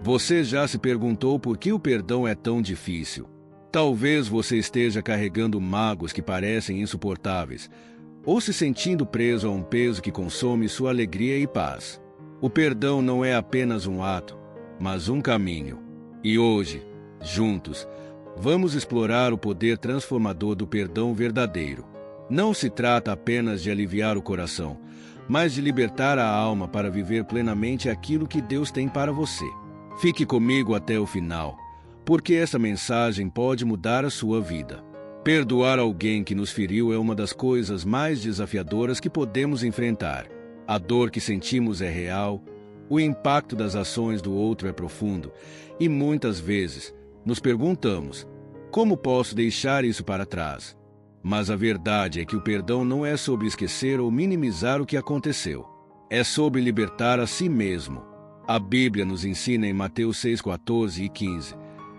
Você já se perguntou por que o perdão é tão difícil? Talvez você esteja carregando mágoas que parecem insuportáveis, ou se sentindo preso a um peso que consome sua alegria e paz. O perdão não é apenas um ato, mas um caminho. E hoje, juntos, vamos explorar o poder transformador do perdão verdadeiro. Não se trata apenas de aliviar o coração, mas de libertar a alma para viver plenamente aquilo que Deus tem para você. Fique comigo até o final, porque essa mensagem pode mudar a sua vida. Perdoar alguém que nos feriu é uma das coisas mais desafiadoras que podemos enfrentar. A dor que sentimos é real, o impacto das ações do outro é profundo, e muitas vezes nos perguntamos: como posso deixar isso para trás? Mas a verdade é que o perdão não é sobre esquecer ou minimizar o que aconteceu. É sobre libertar a si mesmo. A Bíblia nos ensina em Mateus 6:14 e 15: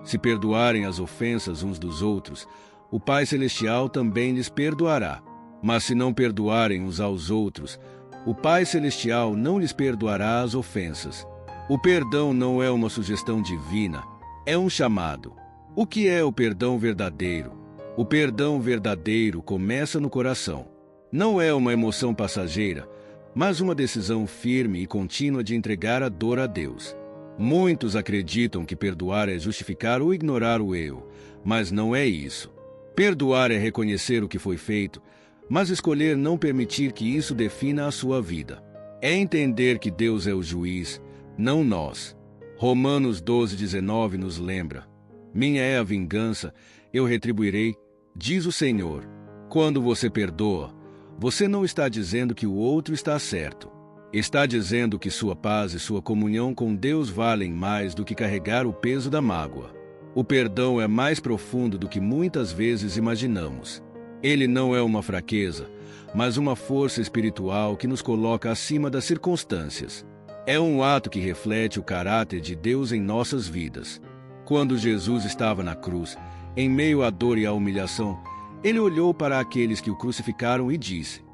se perdoarem as ofensas uns dos outros, o Pai Celestial também lhes perdoará. Mas se não perdoarem uns aos outros, o Pai Celestial não lhes perdoará as ofensas. O perdão não é uma sugestão divina, é um chamado. O que é o perdão verdadeiro? O perdão verdadeiro começa no coração. Não é uma emoção passageira, mas uma decisão firme e contínua de entregar a dor a Deus. Muitos acreditam que perdoar é justificar ou ignorar o erro, mas não é isso. Perdoar é reconhecer o que foi feito, mas escolher não permitir que isso defina a sua vida. É entender que Deus é o juiz, não nós. Romanos 12:19 nos lembra: minha é a vingança, eu retribuirei, diz o Senhor. Quando você perdoa, você não está dizendo que o outro está certo. Está dizendo que sua paz e sua comunhão com Deus valem mais do que carregar o peso da mágoa. O perdão é mais profundo do que muitas vezes imaginamos. Ele não é uma fraqueza, mas uma força espiritual que nos coloca acima das circunstâncias. É um ato que reflete o caráter de Deus em nossas vidas. Quando Jesus estava na cruz, em meio à dor e à humilhação, ele olhou para aqueles que o crucificaram e disse: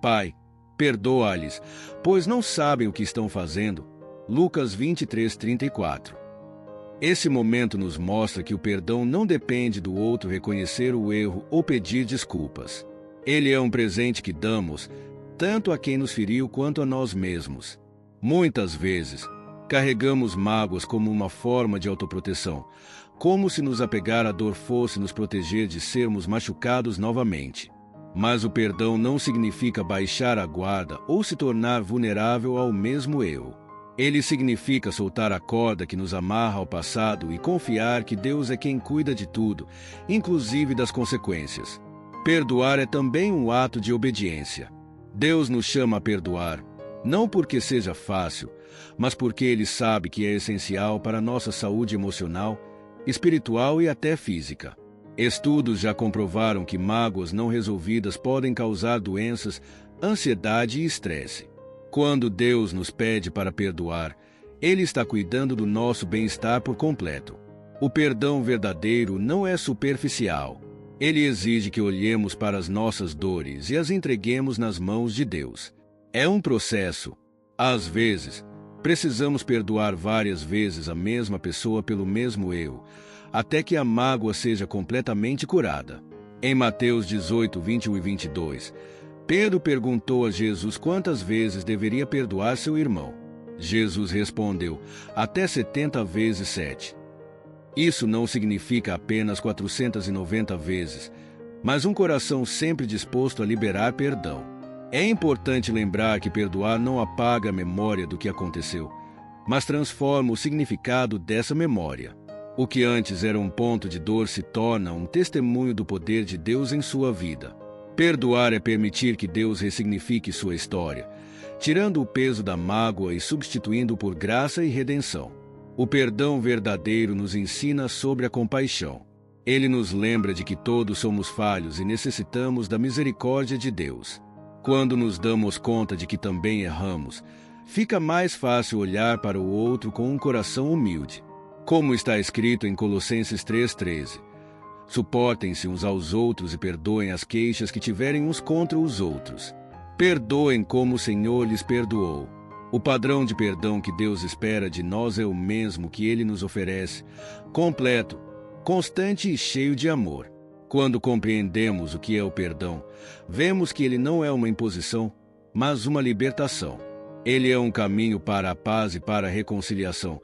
Pai, perdoa-lhes, pois não sabem o que estão fazendo. Lucas 23:34. Esse momento nos mostra que o perdão não depende do outro reconhecer o erro ou pedir desculpas. Ele é um presente que damos, tanto a quem nos feriu quanto a nós mesmos. Muitas vezes, carregamos mágoas como uma forma de autoproteção, como se nos apegar à dor fosse nos proteger de sermos machucados novamente. Mas o perdão não significa baixar a guarda ou se tornar vulnerável ao mesmo erro. Ele significa soltar a corda que nos amarra ao passado e confiar que Deus é quem cuida de tudo, inclusive das consequências. Perdoar é também um ato de obediência. Deus nos chama a perdoar, não porque seja fácil, mas porque Ele sabe que é essencial para a nossa saúde emocional, espiritual e até física. Estudos já comprovaram que mágoas não resolvidas podem causar doenças, ansiedade e estresse. Quando Deus nos pede para perdoar, Ele está cuidando do nosso bem-estar por completo. O perdão verdadeiro não é superficial. Ele exige que olhemos para as nossas dores e as entreguemos nas mãos de Deus. É um processo. Às vezes, precisamos perdoar várias vezes a mesma pessoa pelo mesmo erro, até que a mágoa seja completamente curada. Em Mateus 18:21 e 22, Pedro perguntou a Jesus quantas vezes deveria perdoar seu irmão. Jesus respondeu: até 70 vezes 7. Isso não significa apenas 490 vezes, mas um coração sempre disposto a liberar perdão. É importante lembrar que perdoar não apaga a memória do que aconteceu, mas transforma o significado dessa memória. O que antes era um ponto de dor se torna um testemunho do poder de Deus em sua vida. Perdoar é permitir que Deus ressignifique sua história, tirando o peso da mágoa e substituindo por graça e redenção. O perdão verdadeiro nos ensina sobre a compaixão. Ele nos lembra de que todos somos falhos e necessitamos da misericórdia de Deus. Quando nos damos conta de que também erramos, fica mais fácil olhar para o outro com um coração humilde. Como está escrito em Colossenses 3:13. Suportem-se uns aos outros e perdoem as queixas que tiverem uns contra os outros. Perdoem como o Senhor lhes perdoou. O padrão de perdão que Deus espera de nós é o mesmo que Ele nos oferece, completo, constante e cheio de amor. Quando compreendemos o que é o perdão, vemos que ele não é uma imposição, mas uma libertação. Ele é um caminho para a paz e para a reconciliação,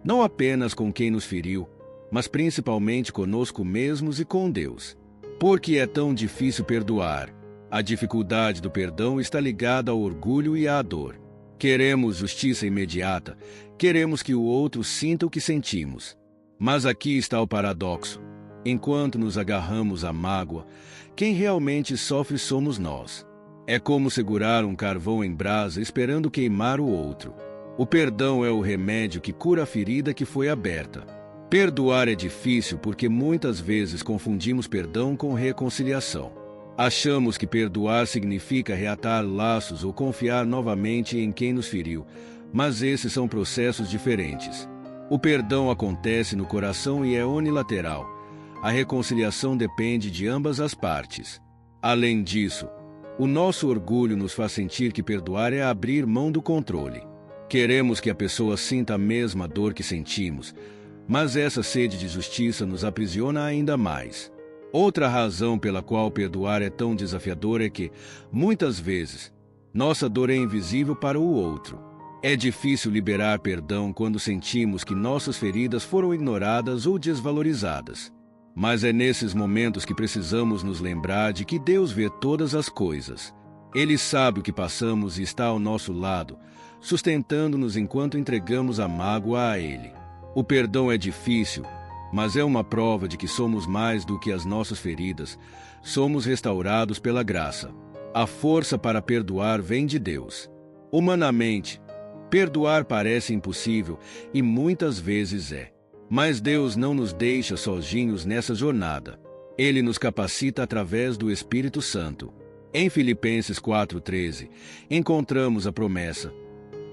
não apenas com quem nos feriu, mas principalmente conosco mesmos e com Deus. Por que é tão difícil perdoar? A dificuldade do perdão está ligada ao orgulho e à dor. Queremos justiça imediata, queremos que o outro sinta o que sentimos. Mas aqui está o paradoxo. Enquanto nos agarramos à mágoa, quem realmente sofre somos nós. É como segurar um carvão em brasa esperando queimar o outro. O perdão é o remédio que cura a ferida que foi aberta. Perdoar é difícil porque muitas vezes confundimos perdão com reconciliação. Achamos que perdoar significa reatar laços ou confiar novamente em quem nos feriu, mas esses são processos diferentes. O perdão acontece no coração e é unilateral. A reconciliação depende de ambas as partes. Além disso, o nosso orgulho nos faz sentir que perdoar é abrir mão do controle. Queremos que a pessoa sinta a mesma dor que sentimos, mas essa sede de justiça nos aprisiona ainda mais. Outra razão pela qual perdoar é tão desafiador é que, muitas vezes, nossa dor é invisível para o outro. É difícil liberar perdão quando sentimos que nossas feridas foram ignoradas ou desvalorizadas. Mas é nesses momentos que precisamos nos lembrar de que Deus vê todas as coisas. Ele sabe o que passamos e está ao nosso lado, sustentando-nos enquanto entregamos a mágoa a Ele. O perdão é difícil, mas é uma prova de que somos mais do que as nossas feridas. Somos restaurados pela graça. A força para perdoar vem de Deus. Humanamente, perdoar parece impossível e muitas vezes é. Mas Deus não nos deixa sozinhos nessa jornada. Ele nos capacita através do Espírito Santo. Em Filipenses 4,13, encontramos a promessa: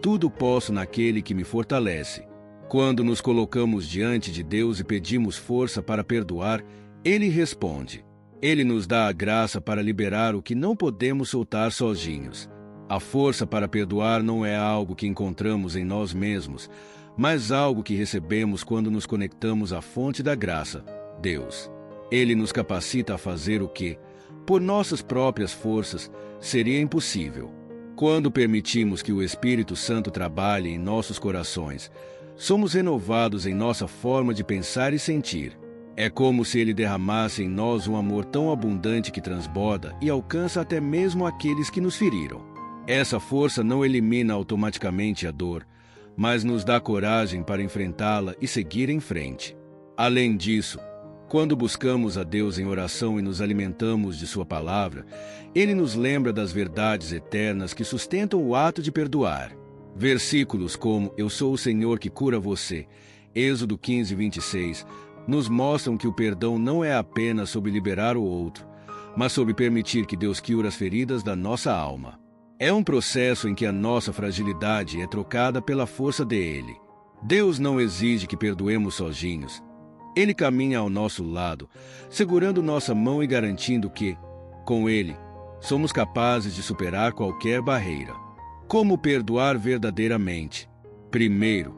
tudo posso naquele que me fortalece. Quando nos colocamos diante de Deus e pedimos força para perdoar, Ele responde. Ele nos dá a graça para liberar o que não podemos soltar sozinhos. A força para perdoar não é algo que encontramos em nós mesmos, mas algo que recebemos quando nos conectamos à fonte da graça, Deus. Ele nos capacita a fazer o que, por nossas próprias forças, seria impossível. Quando permitimos que o Espírito Santo trabalhe em nossos corações, somos renovados em nossa forma de pensar e sentir. É como se Ele derramasse em nós um amor tão abundante que transborda e alcança até mesmo aqueles que nos feriram. Essa força não elimina automaticamente a dor, mas nos dá coragem para enfrentá-la e seguir em frente. Além disso, quando buscamos a Deus em oração e nos alimentamos de Sua palavra, Ele nos lembra das verdades eternas que sustentam o ato de perdoar. Versículos como "Eu sou o Senhor que cura você", Êxodo 15:26, nos mostram que o perdão não é apenas sobre liberar o outro, mas sobre permitir que Deus cure as feridas da nossa alma. É um processo em que a nossa fragilidade é trocada pela força dele. Deus não exige que perdoemos sozinhos. Ele caminha ao nosso lado, segurando nossa mão e garantindo que, com Ele, somos capazes de superar qualquer barreira. Como perdoar verdadeiramente? Primeiro,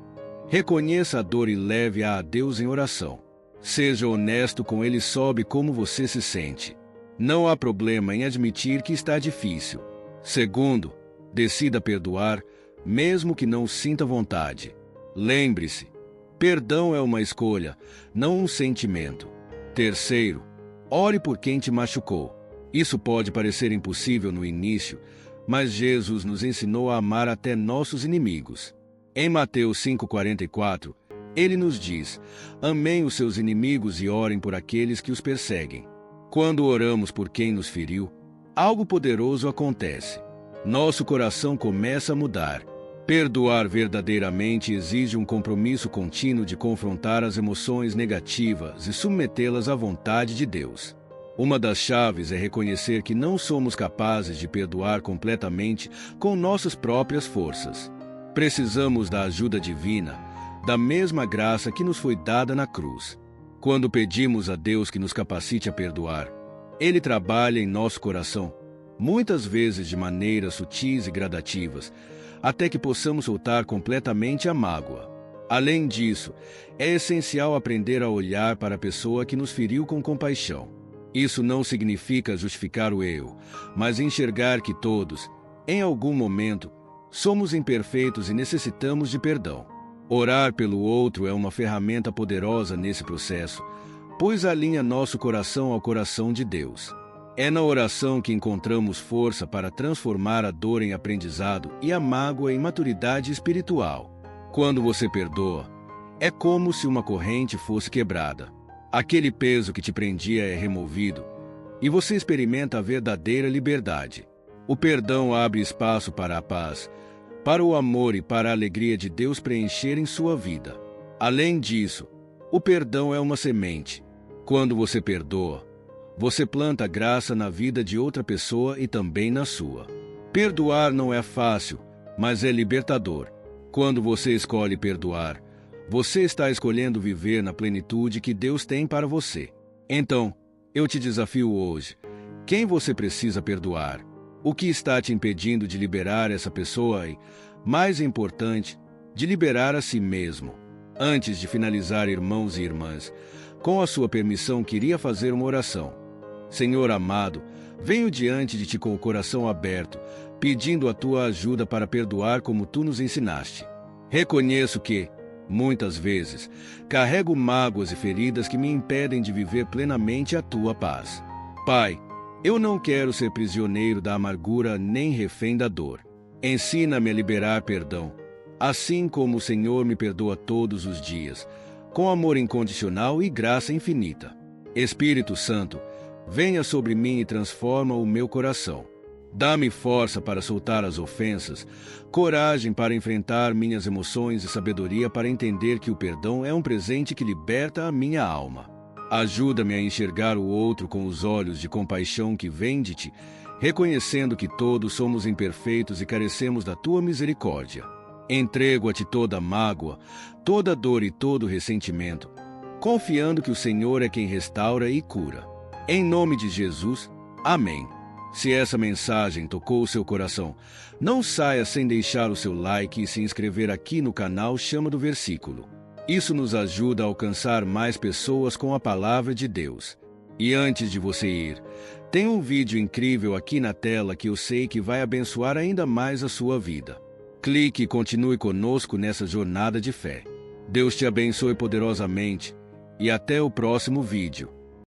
reconheça a dor e leve-a a Deus em oração. Seja honesto com Ele sobre como você se sente. Não há problema em admitir que está difícil. Segundo, decida perdoar, mesmo que não sinta vontade. Lembre-se, perdão é uma escolha, não um sentimento. Terceiro, ore por quem te machucou. Isso pode parecer impossível no início, mas Jesus nos ensinou a amar até nossos inimigos. Em Mateus 5,44, Ele nos diz: amem os seus inimigos e orem por aqueles que os perseguem. Quando oramos por quem nos feriu, algo poderoso acontece. Nosso coração começa a mudar. Perdoar verdadeiramente exige um compromisso contínuo de confrontar as emoções negativas e submetê-las à vontade de Deus. Uma das chaves é reconhecer que não somos capazes de perdoar completamente com nossas próprias forças. Precisamos da ajuda divina, da mesma graça que nos foi dada na cruz. Quando pedimos a Deus que nos capacite a perdoar, Ele trabalha em nosso coração, muitas vezes de maneiras sutis e gradativas, até que possamos soltar completamente a mágoa. Além disso, é essencial aprender a olhar para a pessoa que nos feriu com compaixão. Isso não significa justificar o erro, mas enxergar que todos, em algum momento, somos imperfeitos e necessitamos de perdão. Orar pelo outro é uma ferramenta poderosa nesse processo, pois alinha nosso coração ao coração de Deus. É na oração que encontramos força para transformar a dor em aprendizado e a mágoa em maturidade espiritual. Quando você perdoa, é como se uma corrente fosse quebrada. Aquele peso que te prendia é removido e você experimenta a verdadeira liberdade. O perdão abre espaço para a paz, para o amor e para a alegria de Deus preencherem sua vida. Além disso, o perdão é uma semente. Quando você perdoa, você planta graça na vida de outra pessoa e também na sua. Perdoar não é fácil, mas é libertador. Quando você escolhe perdoar, você está escolhendo viver na plenitude que Deus tem para você. Então, eu te desafio hoje. Quem você precisa perdoar? O que está te impedindo de liberar essa pessoa e, mais importante, de liberar a si mesmo? Antes de finalizar, irmãos e irmãs, com a sua permissão, queria fazer uma oração. Senhor amado, venho diante de ti com o coração aberto, pedindo a tua ajuda para perdoar como tu nos ensinaste. Reconheço que, muitas vezes, carrego mágoas e feridas que me impedem de viver plenamente a tua paz. Pai, eu não quero ser prisioneiro da amargura nem refém da dor. Ensina-me a liberar perdão, assim como o Senhor me perdoa todos os dias, com amor incondicional e graça infinita. Espírito Santo, venha sobre mim e transforma o meu coração. Dá-me força para soltar as ofensas, coragem para enfrentar minhas emoções e sabedoria para entender que o perdão é um presente que liberta a minha alma. Ajuda-me a enxergar o outro com os olhos de compaixão que vêm de ti, reconhecendo que todos somos imperfeitos e carecemos da tua misericórdia. Entrego a ti toda mágoa, toda dor e todo ressentimento, confiando que o Senhor é quem restaura e cura. Em nome de Jesus, amém. Se essa mensagem tocou o seu coração, não saia sem deixar o seu like e se inscrever aqui no canal Chama do Versículo. Isso nos ajuda a alcançar mais pessoas com a palavra de Deus. E antes de você ir, tem um vídeo incrível aqui na tela que eu sei que vai abençoar ainda mais a sua vida. Clique e continue conosco nessa jornada de fé. Deus te abençoe poderosamente e até o próximo vídeo.